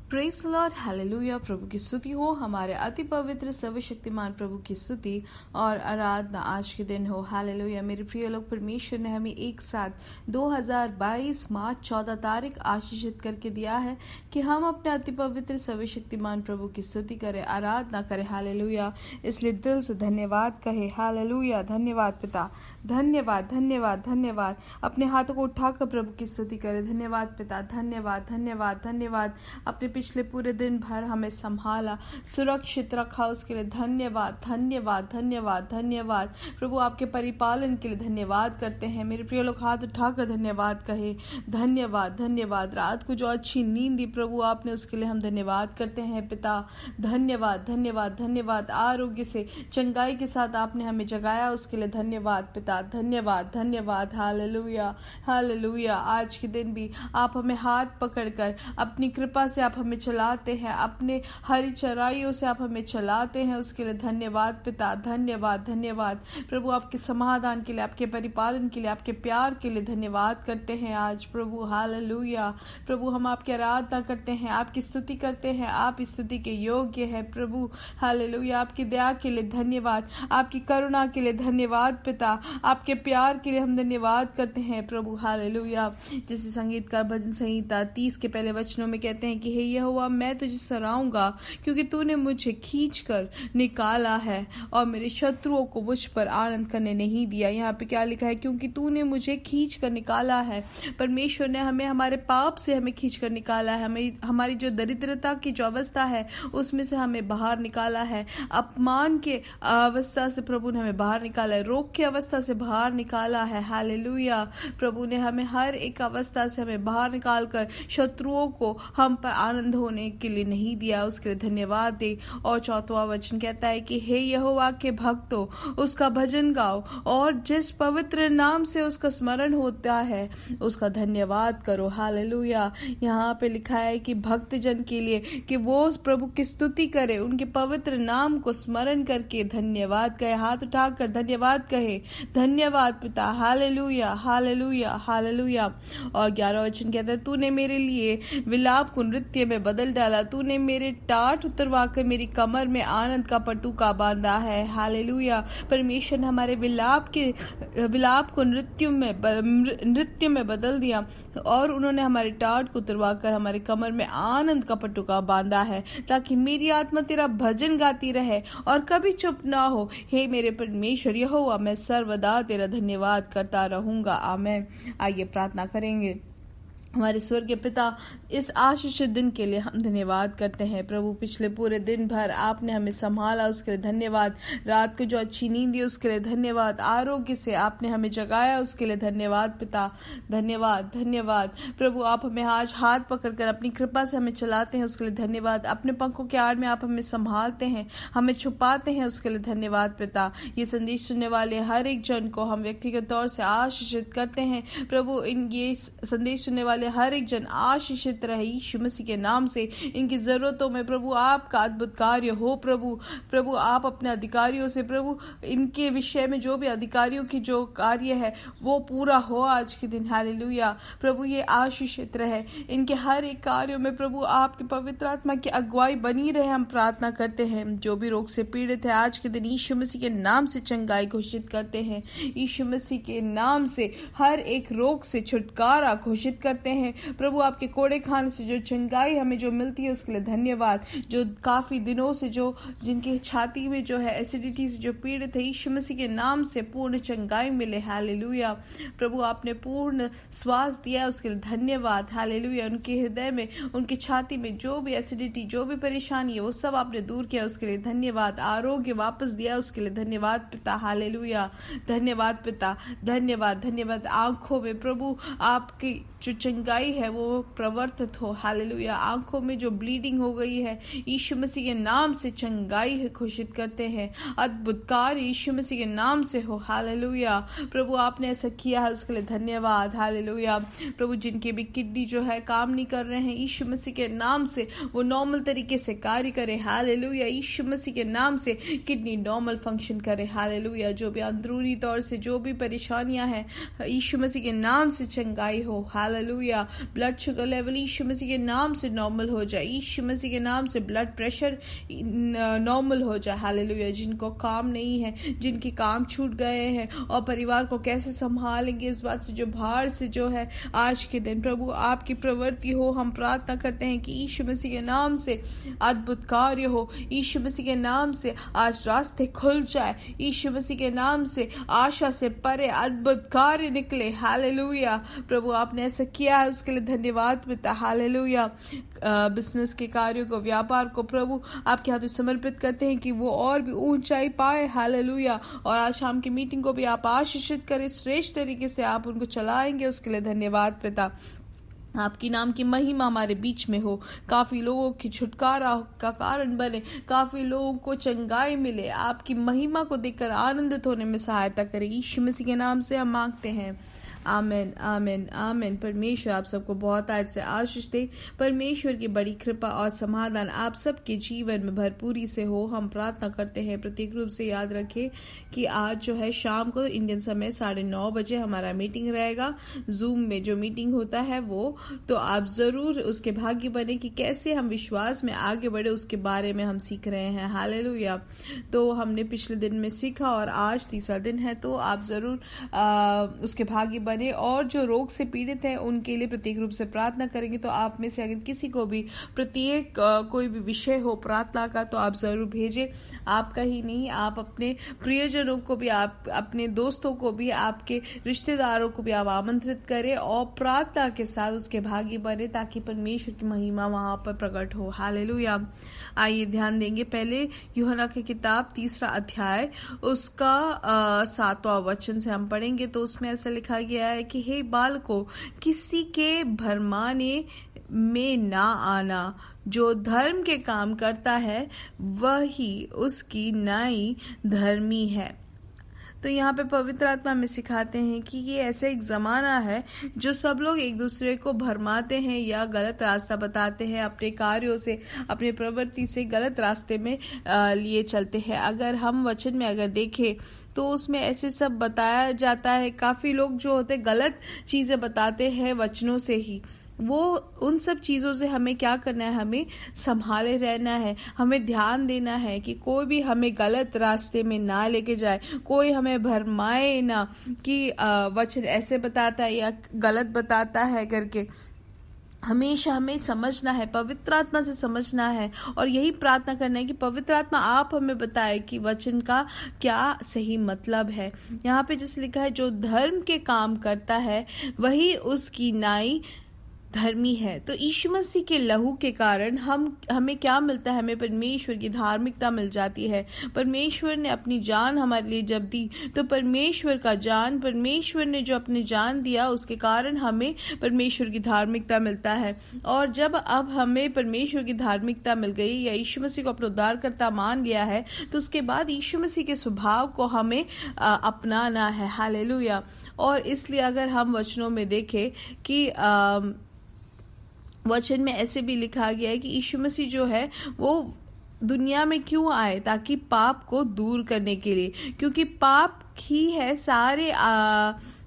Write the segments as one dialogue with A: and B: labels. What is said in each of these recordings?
A: Praise Lord, hallelujah. प्रभु की स्तुति हो, हमारे अति पवित्र सर्वशक्तिमान प्रभु की स्तुति और आराधना आज के दिन हो। हालेलुया। मेरे प्रिय लोग, परमेश्वर ने हमें एक साथ 2022 मार्च 14 तारीख आशीषित करके दिया है कि हम अपने अति पवित्र सर्वशक्तिमान प्रभु की स्तुति करें, आराधना करें। हालेलुया। इसलिए दिल से धन्यवाद कहे। हालेलुया। धन्यवाद पिता, धन्यवाद धन्यवाद धन्यवाद। अपने हाथों को उठाकर प्रभु की स्तुति करें। धन्यवाद पिता, धन्यवाद धन्यवाद धन्यवाद। अपने पिछले पूरे दिन भर हमें संभाला, सुरक्षित रखा, उसके लिए धन्यवाद धन्यवाद धन्यवाद धन्यवाद। प्रभु आपके परिपालन के लिए धन्यवाद करते हैं। मेरे प्रिय लोग हाथ उठाकर धन्यवाद कहे। धन्यवाद धन्यवाद। रात को जो अच्छी नींद दी प्रभु आपने, उसके लिए हम धन्यवाद करते हैं पिता। धन्यवाद धन्यवाद धन्यवाद। आरोग्य से चंगाई के साथ आपने हमें जगाया, उसके लिए धन्यवाद पिता। धन्यवाद धन्यवाद। Hallelujah hallelujah. आज के दिन भी आप हमें हाथ पकड़कर अपनी कृपा से आप हमें चलाते हैं, अपने हरी चराइयों से आप हमें चलाते हैं, उसके लिए धन्यवाद पिता। धन्यवाद धन्यवाद। प्रभु आपके समाधान के लिए, आपके परिपालन के लिए, आपके प्यार के लिए धन्यवाद करते हैं आज प्रभु। हालेलुया। प्रभु हम आपकी आराधना करते हैं, आपकी स्तुति करते हैं। आप इस स्तुति के योग्य है प्रभु। हालेलुया। आपकी दया के लिए धन्यवाद, आपकी करुणा के लिए धन्यवाद पिता। आपके प्यार के लिए हम धन्यवाद करते हैं प्रभु। हालेलुया। जैसे संगीतकार भजन संहिता 30 के पहले वचनों में कहते हैं कि हे यहोवा, मैं तुझे सराहूंगा क्योंकि तूने मुझे खींचकर निकाला है और मेरे शत्रुओं को मुझ पर आनंद करने नहीं दिया। यहाँ पे क्या लिखा है? क्योंकि तूने मुझे खींचकर निकाला है। परमेश्वर ने हमें हमारे पाप से हमें खींचकर निकाला है, हमें हमारी जो दरिद्रता की जो अवस्था है उसमें से हमें बाहर निकाला है, अपमान के अवस्था से प्रभु ने हमें बाहर निकाला है, रोग की अवस्था से बाहर निकाला है। हालेलुया। प्रभु ने हमें हर एक अवस्था से हमें बाहर निकालकर शत्रुओं को हम पर आनंद होने के लिए नहीं दिया, उसके लिए धन्यवाद दे। और चौथवा वचन कहता है कि हे यहोवा के भक्तों, उसका भजन गाओ और जिस पवित्र नाम से उसका स्मरण होता है उसका धन्यवाद करो। हालेलुया। यहाँ पे लिखा है कि भक्त जन के लिए कि वो प्रभु की स्तुति करे, उनके पवित्र नाम को स्मरण करके धन्यवाद कहे। हाथ उठाकर धन्यवाद कहे। धन्यवाद पिता। Hallelujah hallelujah hallelujah. और 11वां वचन कहता है, तूने मेरे लिए विलाप को नृत्य में बदल डाला, तूने मेरे टाट उतरवाकर मेरी कमर में आनंद का पटुका बांधा है। हालेलुया। परमेश्वर ने हमारे विलाप को नृत्य में बदल दिया और उन्होंने हमारे टाट को उतरवाकर हमारे कमर में आनंद का पटुका बांधा है, ताकि मेरी आत्मा तेरा भजन गाती रहे और कभी चुप ना हो। हे मेरे परमेश्वर यहोवा, मैं सर्वदा तेरा धन्यवाद करता रहूंगा। आमीन। आइए प्रार्थना करेंगे। हमारे स्वर्गीय पिता, इस आशीषित दिन के लिए हम धन्यवाद करते हैं प्रभु। पिछले पूरे दिन भर आपने हमें संभाला, उसके लिए धन्यवाद। रात को जो अच्छी नींद दी उसके लिए धन्यवाद। आरोग्य से आपने हमें जगाया, उसके लिए धन्यवाद पिता। धन्यवाद धन्यवाद। प्रभु आप हमें आज हाथ पकड़कर अपनी कृपा से हमें चलाते हैं, उसके लिए धन्यवाद। अपने पंखों के आड़ में आप हमें संभालते हैं, हमें छुपाते हैं, उसके लिए धन्यवाद पिता। ये संदेश सुनने वाले हर एक जन को हम व्यक्तिगत तौर से आशीषित करते हैं प्रभु। ये संदेश सुनने वाले हर एक जन आशीषित रहे यीशु मसीह के नाम से। इनकी जरूरतों में प्रभु आपका अद्भुत कार्य हो प्रभु आप अपने अधिकारियों से प्रभु इनके विषय में जो भी अधिकारियों की जो कार्य है वो पूरा हो आज के दिन। हालेलुया। प्रभु ये आशीषित रहे इनके हर एक कार्यों में प्रभु आपके पवित्र आत्मा की अगुवाई बनी रहे, हम प्रार्थना करते हैं। जो भी रोग से पीड़ित है आज के दिन यीशु मसीह के नाम से चंगाई घोषित करते हैं। यीशु मसीह के नाम से हर एक रोग से छुटकारा घोषित करते हैं प्रभु। आपके कोड़े खाने से जो चंगाई हमें जो मिलती है उसके लिए धन्यवाद। जो काफी दिनों से जो जिनके छाती में जो है एसिडिटी से जो पीड़ित है, यीशु मसीह के नाम से पूर्ण चंगाई मिले। हालेलुया। प्रभु आपने पूर्ण श्वास दिया, उसके लिए धन्यवाद। हालेलुया। उनके हृदय में, उनकी छाती में जो भी एसिडिटी, जो भी परेशानी है वो सब आपने दूर किया, उसके लिए धन्यवाद। आरोग्य वापस दिया, उसके लिए धन्यवाद पिता। हालेलुया। धन्यवाद पिता। धन्यवाद धन्यवाद। आंखों में प्रभु आपकी जो चंगाई है वो प्रवर्तित हो। हालेलुया। आंखों में जो ब्लीडिंग हो गई है यीशु मसीह के नाम से चंगाई है घोषित करते हैं। अद्भुत कार्य यीशु मसीह के नाम से हो। हालेलुया। प्रभु आपने ऐसा किया है, उसके लिए धन्यवाद। हालेलुया। प्रभु जिनके भी किडनी जो है काम नहीं कर रहे हैं, यीशु मसीह के नाम से वो नॉर्मल तरीके से कार्य करे। हालेलुया। यीशु मसीह के नाम से किडनी नॉर्मल फंक्शन करे। हालेलुया। जो भी अंदरूनी तौर से जो भी परेशानियां हैं, यीशु मसीह के नाम से चंगाई हो। हालेलुया। ब्लड शुगर लेवल यीशु मसीह के नाम से नॉर्मल हो जाए, यीशु मसीह के नाम से ब्लड प्रेशर नॉर्मल हो जाए। हालेलुया। जिनको काम नहीं है, जिनके काम छूट गए हैं और परिवार को कैसे संभालेंगे, इस बात से जो बाहर से जो है, आज के दिन प्रभु आपकी प्रवृत्ति हो। हम प्रार्थना करते हैं कि यीशु मसीह के नाम से अद्भुत कार्य हो, यीशु मसीह के नाम से आज रास्ते खुल जाए, यीशु मसीह के नाम से आशा से परे अद्भुत कार्य निकले। हालेलुया। प्रभु आपने ऐसा किया है, उसके लिए धन्यवाद पिता। हालेलुया। बिजनेस के कार्यों को, व्यापार को प्रभु आपके हाथों समर्पित करते हैं कि वो और भी ऊंचाई पाए। हालेलुया। और आज शाम की मीटिंग को भी आप आशीषित करें, श्रेष्ठ तरीके से आप उनको चलाएंगे, उसके लिए धन्यवाद पिता। आपकी नाम की महिमा हमारे बीच में हो, काफी लोगों की छुटकारा का कारण बने, काफी लोगों को चंगाई मिले, आपकी महिमा को देखकर आनंदित होने में सहायता करें। यीशु मसीह के नाम से हम मांगते हैं, आमीन आमीन आमीन। परमेश्वर आप सबको बहुत आज से आशीष दे। परमेश्वर की बड़ी कृपा और समाधान आप सबके जीवन में भरपूरी से हो, हम प्रार्थना करते हैं। प्रत्येक रूप से याद रखें कि आज जो है शाम को इंडियन समय 9:30 बजे हमारा मीटिंग रहेगा। जूम में जो मीटिंग होता है वो, तो आप जरूर उसके भागी बने कि कैसे हम विश्वास में आगे बढ़े, उसके बारे में हम सीख रहे हैं। हालेलुया। तो हमने पिछले दिन में सीखा और आज तीसरा दिन है, तो आप जरूर उसके भागी बने। और जो रोग से पीड़ित हैं उनके लिए प्रत्येक रूप से प्रार्थना करेंगे। तो आप में से अगर किसी को भी प्रत्येक कोई भी विषय हो प्रार्थना का, तो आप जरूर भेजें। आपका ही नहीं, आप अपने प्रियजनों को भी, आप अपने दोस्तों को भी, आपके रिश्तेदारों को भी आप आमंत्रित करें और प्रार्थना के साथ उसके भागी बने, ताकि परमेश्वर की महिमा वहां पर प्रकट हो। हालेलुया। आइए ध्यान देंगे पहले यूहन्ना की किताब 3 अध्याय उसका 7वां वचन से हम पढ़ेंगे। तो उसमें ऐसा लिखा गया है कि हे बालकों, किसी के भरमाने में ना आना, जो धर्म के काम करता है वही उसकी नाई धर्मी है। तो यहाँ पे पवित्र आत्मा में सिखाते हैं कि ये ऐसा एक जमाना है जो सब लोग एक दूसरे को भरमाते हैं या गलत रास्ता बताते हैं, अपने कार्यों से, अपने प्रवृत्ति से गलत रास्ते में लिए चलते हैं। अगर हम वचन में अगर देखें तो उसमें ऐसे सब बताया जाता है। काफी लोग जो होते गलत चीजें बताते हैं वचनों से ही, वो उन सब चीज़ों से हमें क्या करना है, हमें संभाले रहना है, हमें ध्यान देना है कि कोई भी हमें गलत रास्ते में ना लेके जाए, कोई हमें भरमाए ना कि वचन ऐसे बताता है या गलत बताता है करके। हमेशा हमें समझना है, पवित्र आत्मा से समझना है और यही प्रार्थना करना है कि पवित्र आत्मा आप हमें बताए कि वचन का क्या सही मतलब है। यहाँ पे जैसे लिखा है, जो धर्म के काम करता है वही उसकी नाई धर्मी है। तो यीशु मसीह के लहू के कारण हमें क्या मिलता है, हमें परमेश्वर की धार्मिकता मिल जाती है। परमेश्वर ने अपनी जान हमारे लिए जब दी, तो परमेश्वर ने जो अपनी जान दिया उसके कारण हमें परमेश्वर की धार्मिकता मिलता है। और जब अब हमें परमेश्वर की धार्मिकता मिल गई या यीशु मसीह को अपना उद्धारकर्ता मान लिया है, तो उसके बाद यीशु मसीह के स्वभाव को हमें अपनाना है। हालेलुया। और इसलिए अगर हम वचनों में देखें कि वचन में ऐसे भी लिखा गया है कि यीशु मसीह जो है वो दुनिया में क्यों आए, ताकि पाप को दूर करने के लिए, क्योंकि पाप ही है सारे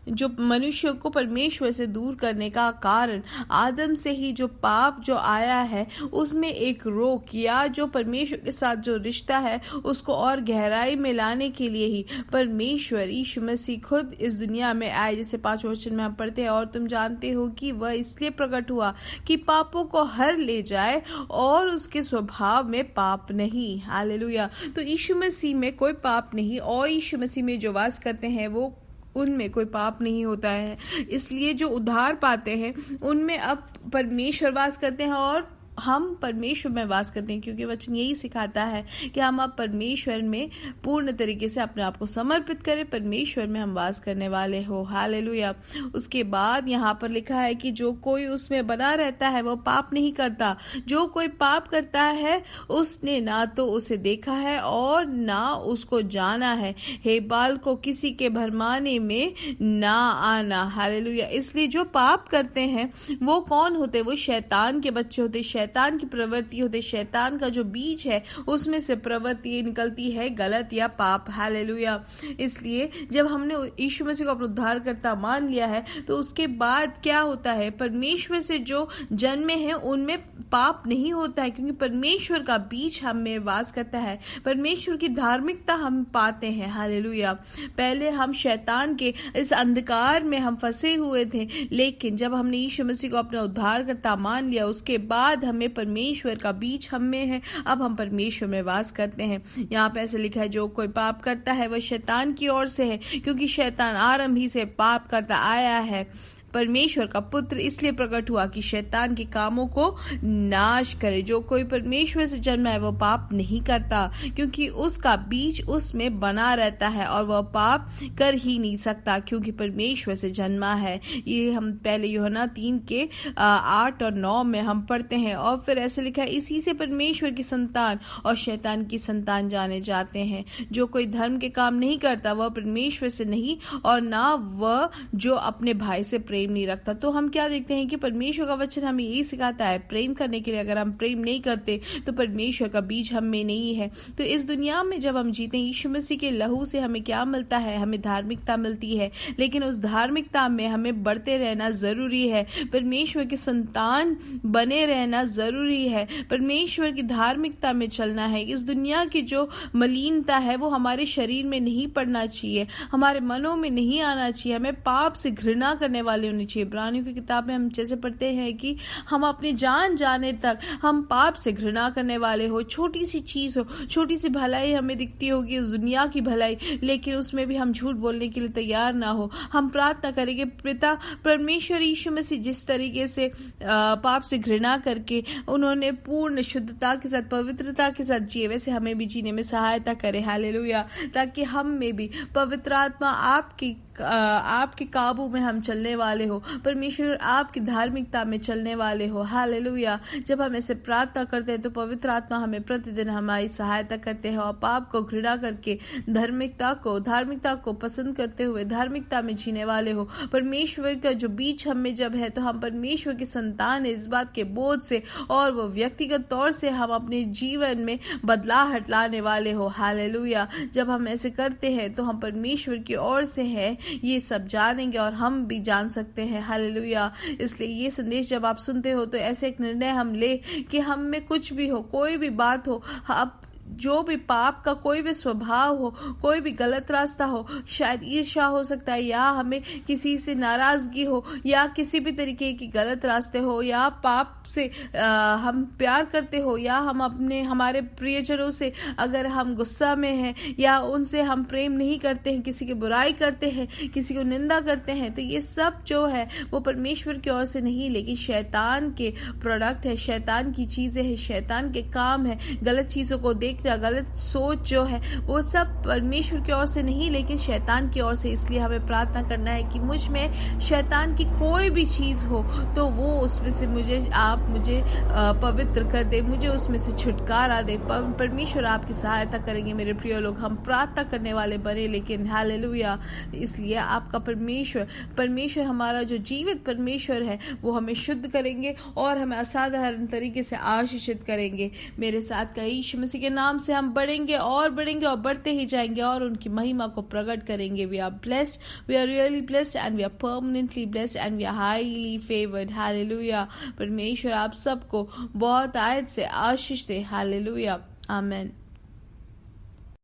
A: जो मनुष्य को परमेश्वर से दूर करने का कारण। आदम से ही जो पाप जो आया है उसमें एक रोक या जो परमेश्वर के साथ जो रिश्ता है उसको और गहराई में लाने के लिए ही परमेश्वर यीशु मसीह खुद इस दुनिया में आए, जैसे 5 वचन में हम पढ़ते हैं। और तुम जानते हो कि वह इसलिए प्रकट हुआ कि पापों को हर ले जाए और उसके स्वभाव में पाप नहीं। हालेलुया। तो यीशु मसीह में कोई पाप नहीं और यीशु मसीह में जो वास करते हैं वो उनमें कोई पाप नहीं होता है। इसलिए जो उद्धार पाते हैं उनमें अब परमेश्वर वास करते हैं और हम परमेश्वर में वास करते हैं, क्योंकि वचन यही सिखाता है कि हम अब परमेश्वर में पूर्ण तरीके से अपने आप को समर्पित करें, परमेश्वर में हम वास करने वाले हो। हालेलुया। उसके बाद यहाँ पर लिखा है कि जो कोई उसमें बना रहता है वो पाप नहीं करता। जो कोई पाप करता है उसने ना तो उसे देखा है और ना उसको जाना है। हे बाल को किसी के भरमाने में ना आना। हालेलुया। इसलिए जो पाप करते हैं वो कौन होते? वो शैतान के बच्चे होते। शैतान की प्रवृत्ति होती है, शैतान का जो बीज है उसमें से प्रवृत्ति निकलती है गलत या पाप। हालेलुया। इसलिए जब हमने यीशु मसीह को अपना उद्धारकर्ता मान लिया है तो उसके बाद क्या होता है, परमेश्वर से जो जन्मे हैं उनमें पाप नहीं होता है, क्योंकि परमेश्वर का बीज हम में वास करता है, परमेश्वर की धार्मिकता हम पाते हैं। हालेलुया। पहले हम शैतान के इस अंधकार में हम फंसे हुए थे, लेकिन जब हमने यीशु मसीह को अपना उद्धारकर्ता मान लिया उसके बाद हमें परमेश्वर का बीज हम में है, अब हम परमेश्वर में वास करते हैं। यहाँ पे ऐसे लिखा है, जो कोई पाप करता है वह शैतान की ओर से है, क्योंकि शैतान आरंभ ही से पाप करता आया है। परमेश्वर का पुत्र इसलिए प्रकट हुआ कि शैतान के कामों को नाश करे। जो कोई परमेश्वर से जन्मा है वो पाप नहीं करता, क्योंकि उसका बीज उसमें बना रहता है और वह पाप कर ही नहीं सकता, क्योंकि परमेश्वर से जन्मा है। ये हम पहले यूहन्ना 3 के 8 और 9 में हम पढ़ते हैं। और फिर ऐसे लिखा है, इसी से परमेश्वर की संतान और शैतान की संतान जाने जाते हैं। जो कोई धर्म के काम नहीं करता वह परमेश्वर से नहीं, और ना वह जो अपने भाई से प्रेम नहीं रखता। तो हम क्या देखते हैं कि परमेश्वर का वचन हमें यही सिखाता है प्रेम करने के लिए। अगर हम प्रेम नहीं करते तो परमेश्वर का बीज हम में नहीं है। तो इस दुनिया में जब हम जीते हैं, यीशु मसीह के लहू से हमें क्या मिलता है, हमें धार्मिकता मिलती है, लेकिन उस धार्मिकता में हमें बढ़ते रहना जरूरी है। परमेश्वर के संतान बने रहना जरूरी है, परमेश्वर की धार्मिकता में चलना है। इस दुनिया की जो मलिनता है वो हमारे शरीर में नहीं पड़ना चाहिए, हमारे मनों में नहीं आना चाहिए। हमें पाप से घृणा करने वाले होनी चाहिए। इब्रानियों की किताब में हम जैसे पढ़ते हैं कि हम अपनी जान जाने तक हम पाप से घृणा करने वाले हो। छोटी सी चीज हो, छोटी सी भलाई हमें दिखती होगी उस दुनिया की भलाई, लेकिन उसमें भी हम झूठ बोलने के लिए तैयार ना हो। हम प्रार्थना करेंगे, पिता परमेश्वर यीशु मसीह जिस तरीके से पाप से घृणा करके उन्होंने पूर्ण शुद्धता के साथ पवित्रता के साथ जिए, वैसे हमें भी जीने में सहायता करे। हालेलुया। ताकि हम में भी पवित्र आत्मा आपके काबू में हम चलने वाले हो, परमेश्वर आपकी धार्मिकता में चलने वाले हो। हालेलुया। जब हम ऐसे प्रार्थना करते हैं तो पवित्र आत्मा हमें प्रतिदिन हमारी सहायता करते हैं, और पाप को घृणा करके धार्मिकता को पसंद करते हुए धार्मिकता में जीने वाले हो। परमेश्वर का जो बीज हम में जब है तो हम परमेश्वर की संतान है, इस बात के बोध से, और वो व्यक्तिगत तौर से हम अपने जीवन में बदलाव लाने वाले हो। हालेलुया। जब हम ऐसे करते हैं तो हम परमेश्वर की ओर से है ये सब जानेंगे और हम भी जान सकते हैं। हालेलुया। इसलिए ये संदेश जब आप सुनते हो तो ऐसे एक निर्णय हम ले कि हम में कुछ भी हो, कोई भी बात हो, आप जो भी पाप का कोई भी स्वभाव हो, कोई भी गलत रास्ता हो, शायद ईर्ष्या हो सकता है, या हमें किसी से नाराजगी हो, या किसी भी तरीके की गलत रास्ते हो, या पाप से हम प्यार करते हो, या हम हमारे प्रियजनों से अगर हम गुस्सा में हैं, या उनसे हम प्रेम नहीं करते हैं, किसी की बुराई करते हैं, किसी को निंदा करते हैं, तो ये सब जो है वो परमेश्वर की ओर से नहीं, लेकिन शैतान के प्रोडक्ट है, शैतान की चीजें हैं, शैतान के काम है। गलत चीजों को देखना, गलत सोच जो है वो सब परमेश्वर की ओर से नहीं, लेकिन शैतान की ओर से। इसलिए हमें प्रार्थना करना है कि मुझ में शैतान की कोई भी चीज हो तो वो उसमें से आप मुझे पवित्र कर दे, मुझे उसमें से छुटकारा दे। परमेश्वर आपकी सहायता करेंगे मेरे प्रिय लोग। हम प्रार्थना करने वाले बने, लेकिन हालेलुया। इसलिए आपका परमेश्वर हमारा जो जीवित परमेश्वर है वो हमें शुद्ध करेंगे और हमें असाधारण तरीके से आशीषित करेंगे। मेरे साथ कई यीशु मसीह के नाम से हम बढ़ेंगे और बढ़ते ही जाएंगे और उनकी महिमा को प्रकट करेंगे। We are blessed, we are really blessed, and we are permanently blessed, and we are highly favoured. Hallelujah. परमेश्वर आप सबको बहुत आयत से आशीष दे। हालेलुया। आमेन।